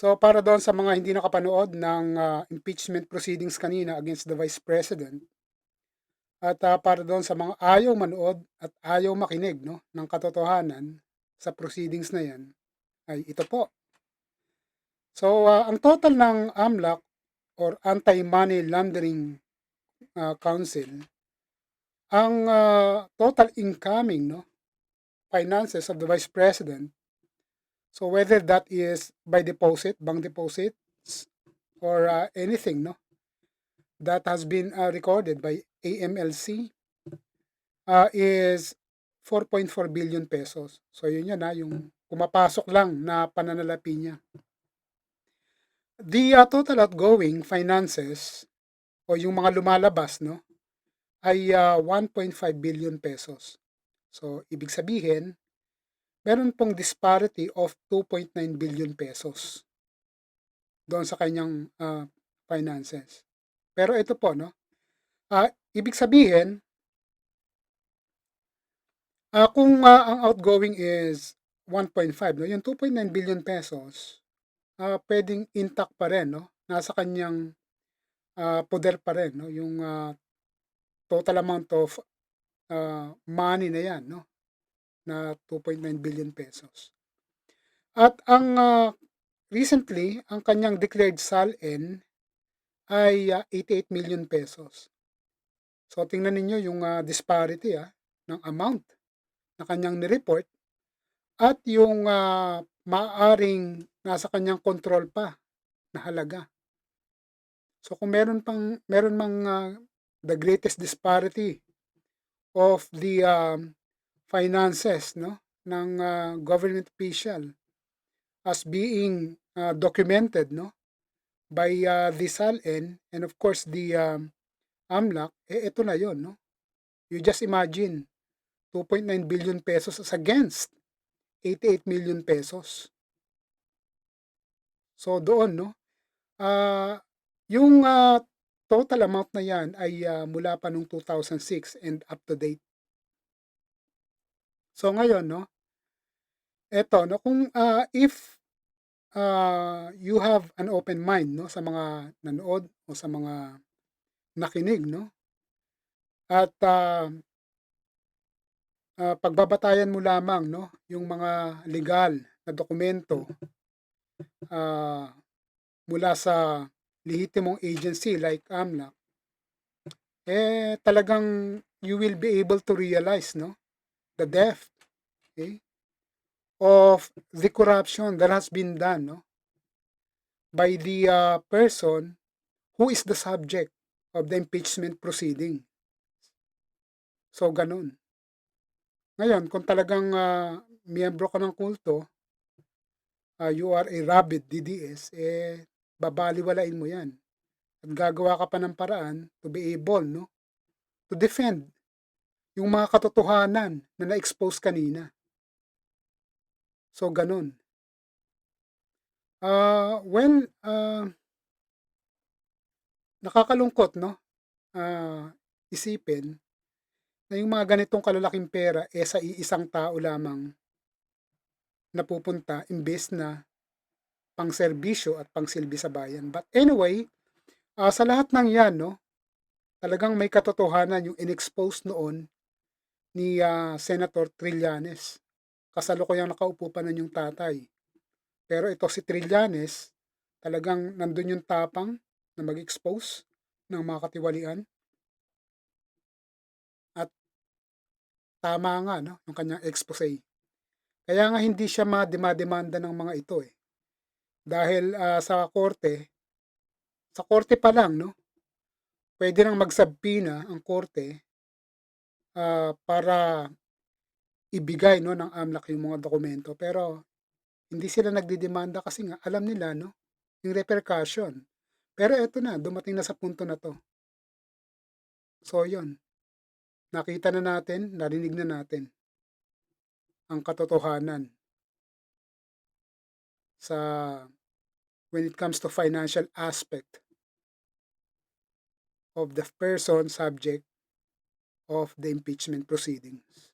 So, para doon sa mga hindi nakapanood ng impeachment proceedings kanina against the Vice President at para doon sa mga ayaw manood at ayaw makinig 'no, ng katotohanan sa proceedings na 'yan, ay ito po. So, ang total ng AMLAC or Anti-Money Laundering Council, ang total incoming 'no, finances of the Vice President, so whether that is by deposit, bank deposits, or anything 'no, that has been recorded by AMLC is 4.4 billion pesos. So yun yan yung pumapasok lang na pananalapi niya. The total outgoing finances o yung mga lumalabas no ay 1.5 billion pesos. So ibig sabihin, meron pong disparity of 2.9 billion pesos doon sa kanyang finances. Pero ito po no, ibig sabihin kung ang outgoing is 1.5 no, yung 2.9 billion pesos, puwedeng intact pa rin 'no, nasa kanyang poder pa rin 'no, yung total amount of money na 'yan 'no, na 2.9 billion pesos. At ang recently, ang kanyang declared SALN ay 88 million pesos. So tingnan ninyo yung disparity ng amount na kanyang ni-report at yung maaaring nasa kanyang control pa na halaga. So kung meron mang the greatest disparity of the finances no ng government official as being documented no by the SALN and of course the AMLAC, ito na yon no. You just imagine 2.9 billion pesos as against 88 million pesos. So doon no, yung total amount na yan ay mula pa nung 2006 and up to date. So ngayon no, eto no, kung if you have an open mind no sa mga nanood o sa mga nakinig no, at pagbabatayan mo lamang no yung mga legal na dokumento mula sa lehitimong agency like AMLAC, talagang you will be able to realize no the depth, okay, of the corruption that has been done no by the person who is the subject of the impeachment proceeding. So ganun. Ngayon kung talagang miyembro ka ng kulto, you are a rabid DDS, babaliwalain mo 'yan at gagawa ka pa ng paraan to be able no to defend yung mga katotohanan na na-expose kanina. So ganun. Well, nakakalungkot no, isipin na yung mga ganitong kalalaking pera, sa iisang tao lamang napupunta imbes na pangserbisyo at pangsilbi sa bayan. But anyway, sa lahat ng 'yan 'no, talagang may katotohanan yung in-expose noon ni Senator Trillanes. Kasalukuyang nakaupo pa nun yung tatay. Pero ito si Trillanes, talagang nandun yung tapang na mag-expose ng mga katiwalian. At tama nga no, yung kanyang expose. Kaya nga hindi siya mademanda ng mga ito Dahil sa korte pa lang no, pwede nang magsabpina ang korte para ibigay no ng AMLAC yung mga dokumento. Pero hindi sila nagdedemanda kasi nga alam nila no, yung repercussion. Pero eto na, dumating na sa punto na 'to. So 'yun, nakita na natin, narinig na natin ang katotohanan sa when it comes to financial aspect of the person subject of the impeachment proceedings.